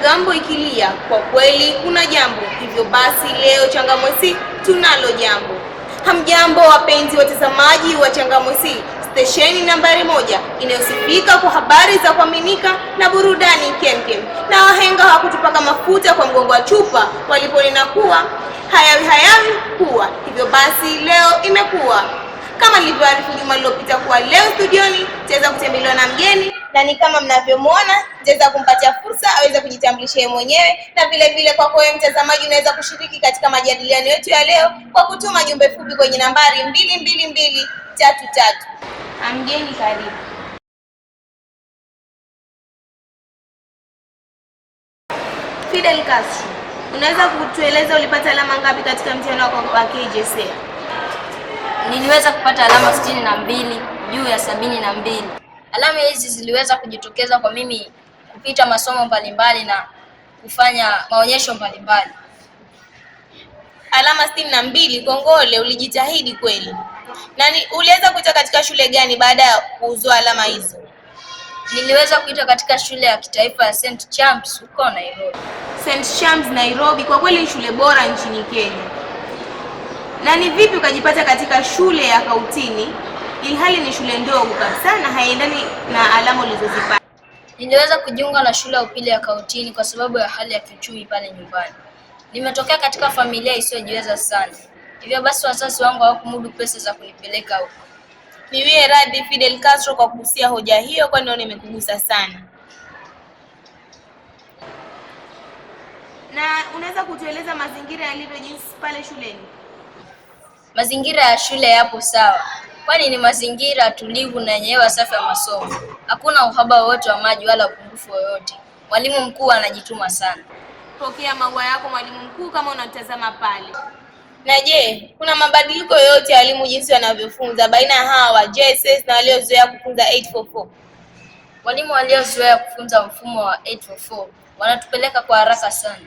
gambo ikilia, kwa kweli kuna jambo. Hivyo basi leo Changamwe tunalo jambo. Hamjambo wapenzi watazamaji wa Changamwe, stesheni nambari 1 inayosifika kwa habari za kuaminika na burudani kemkem. Na wahenga hawakutupaka mafuta kwa mgongo wa chupa waliponena kuwa hayawi kuwa. Hivyo basi leo imekuwa. Kama nilivyoarifu juma lililopita kuwa leo studioni tutaweza kutembelewa na mgeni, na ni kama mnavyomwona tutaweza kumpatia fursa aweze kujitambulisha yeye mwenyewe, na vile vile kwako wewe mtazamaji unaweza kushiriki katika majadiliano yetu ya leo kwa kutuma jumbe fupi kwenye nambari 22233. Mgeni karibu. Fidel Castro, unaweza kutueleza ulipata alama ngapi katika mtihani wako wa KJSEA? Niliweza kupata alama 62 juu ya 72. Alama hizi ziliweza kujitokeza kwa mimi kupita masomo mbalimbali na kufanya maonyesho mbalimbali. Alama 62, kongole, ulijitahidi kweli. Nani uliweza kuita katika shule gani baada ya kuzoa alama hizo? Niliweza kuita katika shule ya kitaifa ya St. James huko Nairobi. St. James Nairobi, kwa kweli ni shule bora nchini Kenya. Na ni vipi ukajipata katika shule ya Kautini ilhali ni shule ndogo kabisa na haiendani na alama ulizozipata? Niliweza kujiunga na shule ya upili ya Kautini kwa sababu ya hali ya kiuchumi pale nyumbani. Nimetokea katika familia isiyojiweza sana. Hivyo basi wazazi wangu hawakumudu pesa za kunipeleka huko. Niwie radhi Fidel Castro kwa kugusia hoja hiyo, kwani naona imekugusa sana. Na unaweza kutueleza mazingira yalivyo jinsi pale shuleni? Mazingira ya shule yapo sawa, kwani ni mazingira tulivu na yenye hewa safi ya masomo. Hakuna uhaba wowote wa maji wala upungufu wowote. Mwalimu mkuu anajituma sana. Pokea maua yako mwalimu mkuu kama unatazama pale. Na je, kuna mabadiliko yoyote ya walimu jinsi wanavyofunza baina ya hawa wa JSS na waliozoea kufunza 844? Walimu waliozoea kufunza mfumo wa 844 wanatupeleka kwa haraka sana.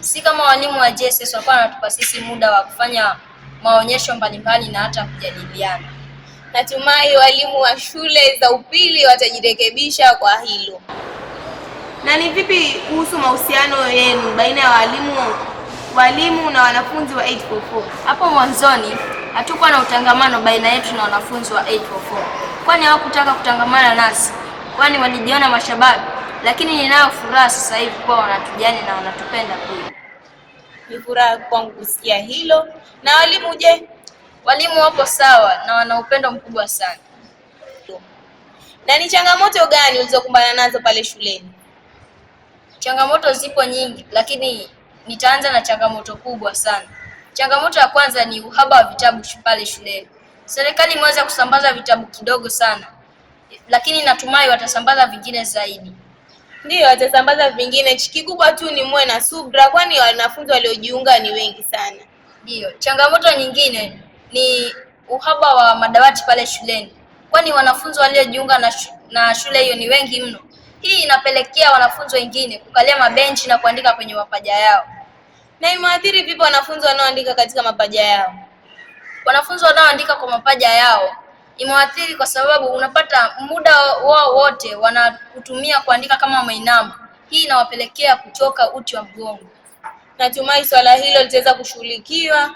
Si kama walimu wa JSS walikuwa wanatupa sisi muda wa kufanya maonyesho mbalimbali na hata kujadiliana. Natumai walimu wa shule za upili watajirekebisha kwa hilo. Na ni vipi kuhusu mahusiano yenu baina ya walimu na wanafunzi wa 844? Hapo mwanzoni hatukuwa na utangamano baina yetu na wanafunzi wa 844, kwani hawakutaka kutangamana nasi, kwani walijiona mashababi. Lakini ninayo furaha sasa hivi kwa wanatujali na wanatupenda kweli. Ni furaha kwangu kusikia hilo. Na walimu je? Walimu wapo sawa na wana upendo mkubwa sana. Na ni changamoto gani ulizokumbana nazo pale shuleni? Changamoto zipo nyingi, lakini nitaanza na changamoto kubwa sana. Changamoto ya kwanza ni uhaba wa vitabu pale shuleni. Serikali imeweza kusambaza vitabu kidogo sana, lakini natumai watasambaza vingine zaidi. Ndio, watasambaza vingine. Kikubwa tu ni muwe na subra, kwani wanafunzi waliojiunga ni wengi sana. Ndio, changamoto nyingine ni uhaba wa madawati pale shuleni, kwani wanafunzi waliojiunga na shule hiyo ni wengi mno. Hii inapelekea wanafunzi wengine kukalia mabenchi na kuandika kwenye mapaja yao. Na imeathiri vipi wanafunzi wanaoandika katika mapaja yao? Wanafunzi wanaoandika kwa mapaja yao imeathiri kwa sababu unapata muda wao wote wanakutumia kuandika kama wameinama. Hii inawapelekea kuchoka uti wa mgongo. Natumai swala hilo litaweza kushughulikiwa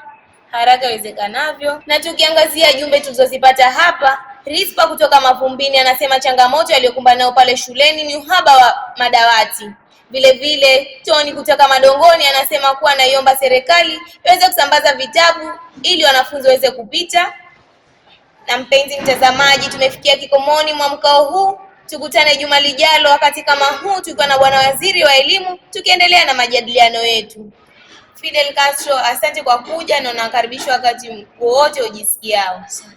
haraka iwezekanavyo. Na tukiangazia jumbe tulizozipata hapa, Rispa kutoka Mavumbini anasema changamoto aliyokumbana nayo pale shuleni ni uhaba wa madawati. Vile vile Tony kutoka Madongoni anasema kuwa anaiomba serikali iweze kusambaza vitabu ili wanafunzi waweze kupita. Na mpenzi mtazamaji, tumefikia kikomoni mwa mkao huu. Tukutane juma lijalo wakati kama huu tukiwa na Bwana Waziri wa Elimu tukiendelea na majadiliano yetu. Fidel Castro, asante kwa kuja na unakaribishwa wakati wowote ujisikiao. Asante.